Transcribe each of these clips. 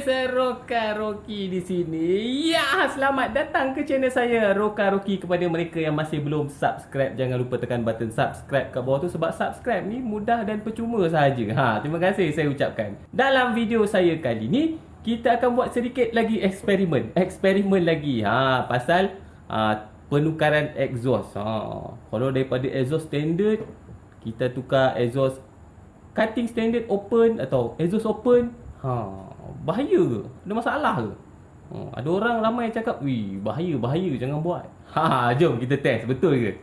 saya Roka Rocky di sini. Ya, selamat datang ke channel saya Roka Rocky. Kepada mereka yang masih belum subscribe, jangan lupa tekan button subscribe kat bawah tu, sebab subscribe ni mudah dan percuma sahaja. Terima kasih saya ucapkan. Dalam video saya kali ni, kita akan buat sedikit lagi eksperimen lagi. Pasal penukaran exhaust. Kalau daripada exhaust standard, kita tukar exhaust cutting standard open atau exhaust open. Bahaya ke? Ada masalah ke? Ada orang ramai cakap, "Wih, bahaya, jangan buat." Jom kita test, betul ke?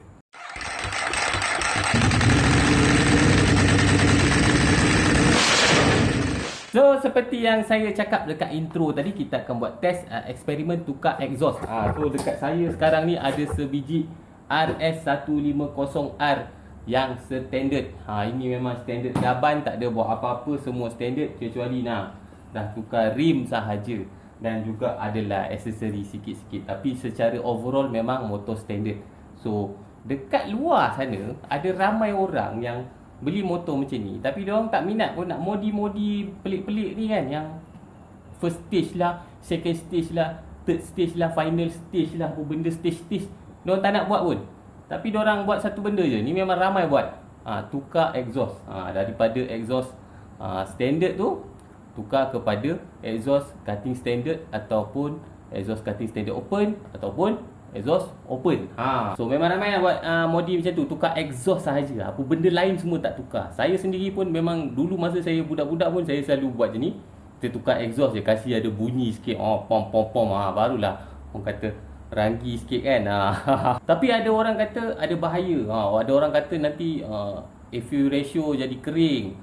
So, seperti yang saya cakap dekat intro tadi, kita akan buat test eksperimen tukar exhaust. So, dekat saya sekarang ni ada sebiji RS150R yang standard. Ini memang standard jaban, tak ada buat apa-apa, semua standard kecuali dah tukar rim sahaja dan juga adalah aksesori sikit-sikit. Tapi secara overall memang motor standard. So, dekat luar sana ada ramai orang yang beli motor macam ni, tapi dia orang tak minat pun nak modi pelik-pelik ni kan, yang first stage lah, second stage lah, third stage lah, final stage lah, apa benda stage. Dia orang tak nak buat pun. Tapi diorang buat satu benda je. Ni memang ramai buat. Tukar exhaust. Daripada exhaust standard tu, tukar kepada exhaust cutting standard ataupun exhaust cutting standard open ataupun exhaust open. So memang ramai yang buat modi macam tu, tukar exhaust sahaja. Apa benda lain semua tak tukar. Saya sendiri pun memang dulu masa saya budak-budak pun saya selalu buat je ni. Kita tukar exhaust je, kasih ada bunyi sikit. Pom. Barulah orang kata ranggi sikit kan. Tapi ada orang kata ada bahaya. Ada orang kata nanti fuel ratio jadi kering,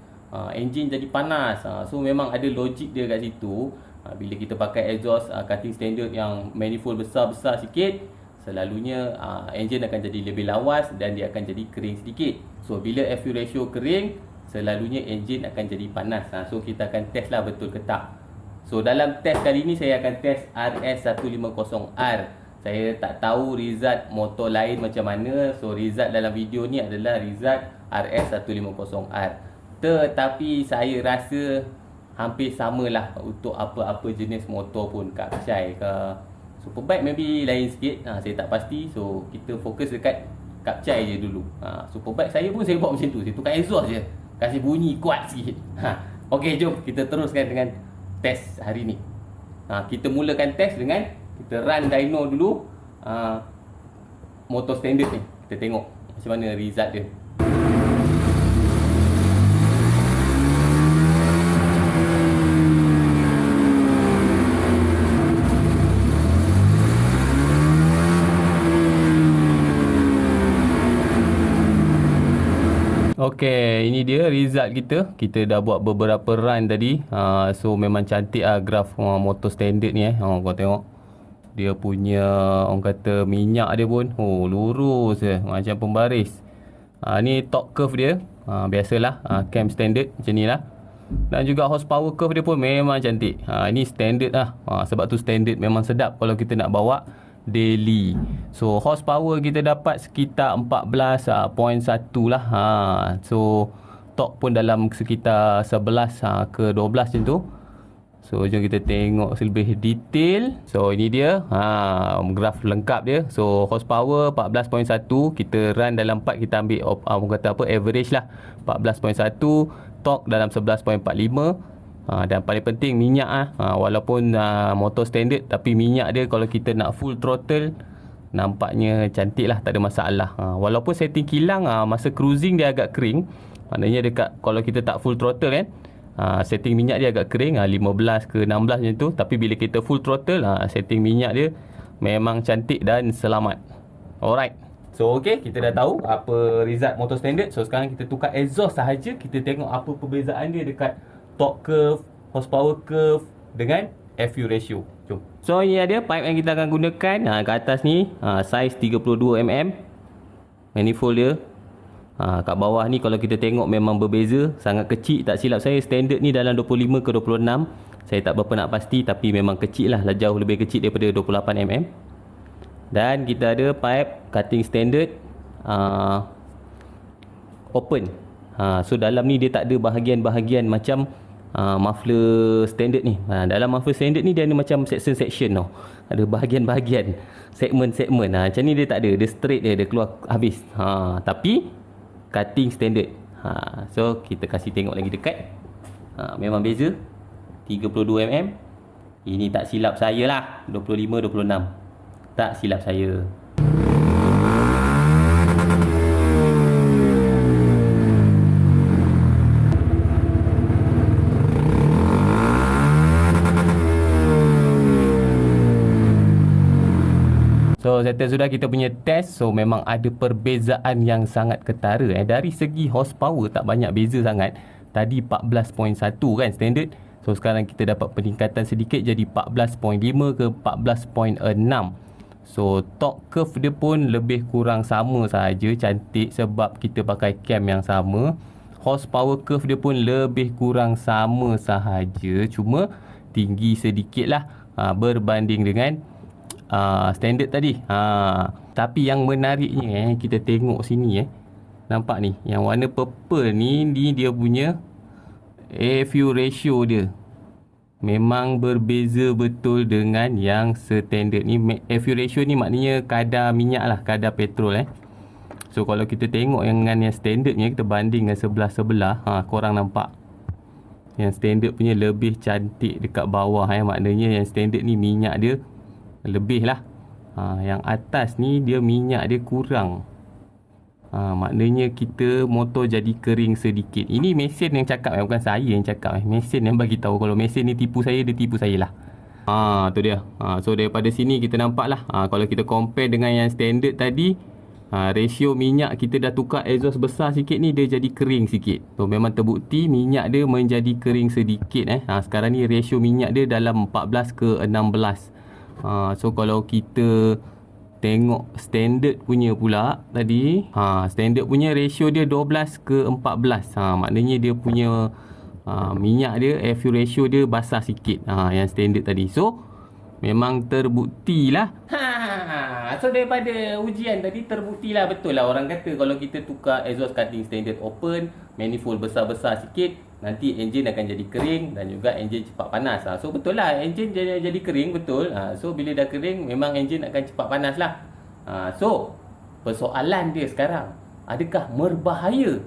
enjin jadi panas. So memang ada logik dia kat situ. Bila kita pakai exhaust cutting standard yang manifold besar-besar sikit, selalunya enjin akan jadi lebih lawas dan dia akan jadi kering sedikit. So bila fuel ratio kering, selalunya enjin akan jadi panas. So kita akan test lah betul ke tak. So dalam test kali ni saya akan test RS150R. Saya tak tahu result motor lain macam mana. So result dalam video ni adalah result RS150R. Tetapi saya rasa hampir samalah untuk apa-apa jenis motor pun, Kapcai ke Superbike maybe lain sikit. Saya tak pasti. So kita fokus dekat Kapcai je dulu. Superbike saya pun saya buat macam tu. Saya tukar exhaust je, kasih bunyi kuat sikit. Okey, jom kita teruskan dengan test hari ni. Kita mulakan test dengan kita run dyno dulu, motor standard ni. Kita tengok macam mana result dia. Okey, ini dia result kita. Kita dah buat beberapa run tadi. So memang cantik graf motor standard ni kau tengok. Dia punya orang kata minyak dia pun lurus je, macam pembaris. Ni torque curve dia. Biasalah cam standard macam ni lah. Dan juga horsepower curve dia pun memang cantik. Ini standard lah. Sebab tu standard memang sedap kalau kita nak bawa daily. So horsepower kita dapat sekitar 14.1 lah. So torque pun dalam sekitar 11 ke 12 macam tu. So jom kita tengok lebih detail. So ini dia graf lengkap dia. So horsepower 14.1, kita run dalam part, kita ambil kata apa, average lah 14.1, torque dalam 11.45. Dan paling penting minyak walaupun motor standard, tapi minyak dia kalau kita nak full throttle nampaknya cantik lah, tak ada masalah. Walaupun setting kilang masa cruising dia agak kering. Maknanya dekat kalau kita tak full throttle kan, setting minyak dia agak kering 15 ke 16 macam tu. Tapi bila kita full throttle, setting minyak dia memang cantik dan selamat. Alright. So okey, kita dah tahu apa result motor standard. So sekarang kita tukar exhaust sahaja. Kita tengok apa perbezaan dia dekat torque curve, horsepower curve dengan fuel ratio. Jom. So ini dia pipe yang kita akan gunakan. Kat atas ni size 32mm manifold dia. Kat bawah ni kalau kita tengok memang berbeza, sangat kecil. Tak silap saya standard ni dalam 25 ke 26. Saya tak berapa nak pasti, tapi memang kecil lah, jauh lebih kecil daripada 28mm. Dan kita ada pipe cutting standard open. So dalam ni dia tak ada bahagian-bahagian macam muffler standard ni. Dalam muffler standard ni dia ada macam section-section tau. Ada bahagian-bahagian, segmen-segmen. Macam ni dia tak ada. Dia straight dia keluar habis. Tapi cutting standard. So kita kasih tengok lagi dekat. Memang beza 32 mm. Ini tak silap saya lah 25-26. Tak silap saya. So settle sudah kita punya test. So memang ada perbezaan yang sangat ketara. Dari segi horsepower tak banyak beza sangat. Tadi 14.1 kan standard. So sekarang kita dapat peningkatan sedikit jadi 14.5 ke 14.6. So torque curve dia pun lebih kurang sama saja, cantik sebab kita pakai cam yang sama. Horsepower curve dia pun lebih kurang sama sahaja, cuma tinggi sedikit lah berbanding dengan standard tadi. Tapi yang menariknya kita tengok sini nampak ni, yang warna purple ni dia punya AFU ratio dia memang berbeza betul dengan yang standard ni. AFU ratio ni maknanya kadar minyak lah, kadar petrol So kalau kita tengok dengan yang standard ni, kita banding dengan sebelah-sebelah, korang nampak yang standard punya lebih cantik dekat bawah maknanya yang standard ni minyak dia lebih lah. Yang atas ni dia minyak dia kurang. Maknanya kita motor jadi kering sedikit. Ini mesin yang cakap, bukan saya yang cakap. Mesin yang bagi tahu. Kalau mesin ni tipu saya, dia tipu saya lah. Tu dia. So daripada sini kita nampak lah. Kalau kita compare dengan yang standard tadi, ratio minyak kita dah tukar exhaust besar sikit ni, dia jadi kering sikit. So memang terbukti minyak dia menjadi kering sedikit. Sekarang ni ratio minyak dia dalam 14 ke 16. So kalau kita tengok standard punya pula tadi, standard punya ratio dia 12 ke 14. Maknanya dia punya minyak dia, FU ratio dia basah sikit, yang standard tadi. So memang terbukti lah. So daripada ujian tadi terbukti lah, betul lah orang kata kalau kita tukar exhaust cutting standard open, manifold besar-besar sikit, nanti enjin akan jadi kering dan juga enjin cepat panas. So betul lah, enjin jadi kering, betul. So bila dah kering memang enjin akan cepat panas lah. So persoalan dia sekarang, adakah berbahaya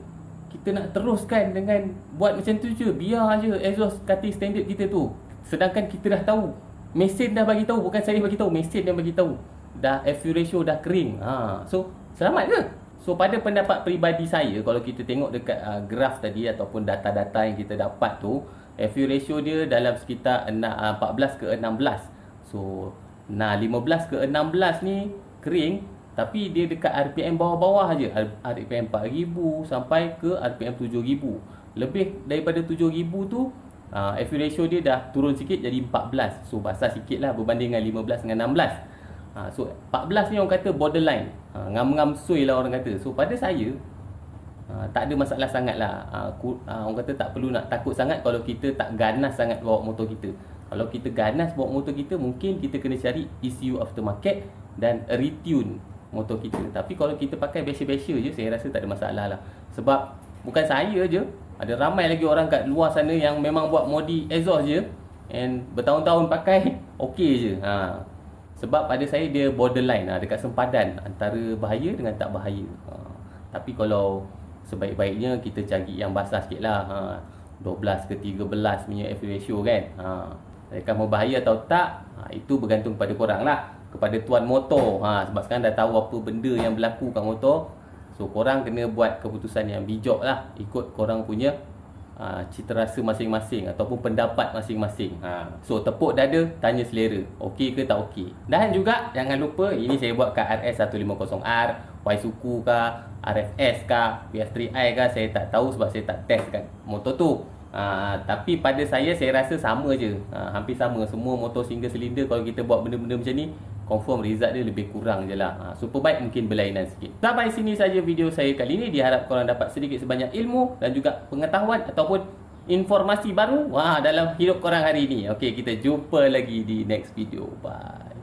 kita nak teruskan dengan buat macam tu je, biar je exhaust cutting standard kita tu, sedangkan kita dah tahu, mesin dah bagi tahu, bukan saya bagi tahu, mesin dah bagi tahu dah FU ratio dah kering. So selamat ke? So pada pendapat peribadi saya, kalau kita tengok dekat graf tadi ataupun data-data yang kita dapat tu, FU ratio dia dalam sekitar 14 ke 16. So 15 ke 16 ni kering, tapi dia dekat RPM bawah-bawah aja, RPM 4000 sampai ke RPM 7000. Lebih daripada 7000 tu FU ratio dia dah turun sikit jadi 14. So basah sikit lah berbanding dengan 15 dengan 16. So 14 ni orang kata borderline, ngam-ngam sui lah orang kata. So pada saya tak ada masalah sangat lah. Orang kata tak perlu nak takut sangat kalau kita tak ganas sangat bawa motor kita. Kalau kita ganas bawa motor kita, mungkin kita kena cari ECU aftermarket dan retune motor kita. Tapi kalau kita pakai biasa-biasa je, saya rasa tak ada masalah lah. Sebab bukan saya je, ada ramai lagi orang kat luar sana yang memang buat modi exhaust je, and bertahun-tahun pakai okey je. Sebab pada saya dia borderline, dekat sempadan antara bahaya dengan tak bahaya. Tapi kalau sebaik-baiknya kita cari yang basah sikit lah, 12 ke 13 punya FU ratio kan. Adakah berbahaya atau tak, itu bergantung kepada korang lah, kepada tuan motor. Sebab sekarang dah tahu apa benda yang berlaku kat motor. So korang kena buat keputusan yang bijak lah, ikut korang punya cita rasa masing-masing ataupun pendapat masing-masing. So tepuk dada, tanya selera, okey ke tak okey. Dan juga jangan lupa, ini saya buat kat RS150R, Ysuku kah, RFS kah, BF3i kah, saya tak tahu sebab saya tak test kat motor tu. Tapi pada saya rasa sama je, hampir sama. Semua motor single cylinder kalau kita buat benda-benda macam ni, confirm result dia lebih kurang je lah. Superbike mungkin berlainan sikit. Sampai sini saja video saya kali ini. Diharap korang dapat sedikit sebanyak ilmu dan juga pengetahuan ataupun informasi baru dalam hidup korang hari ini. Okey, kita jumpa lagi di next video. Bye.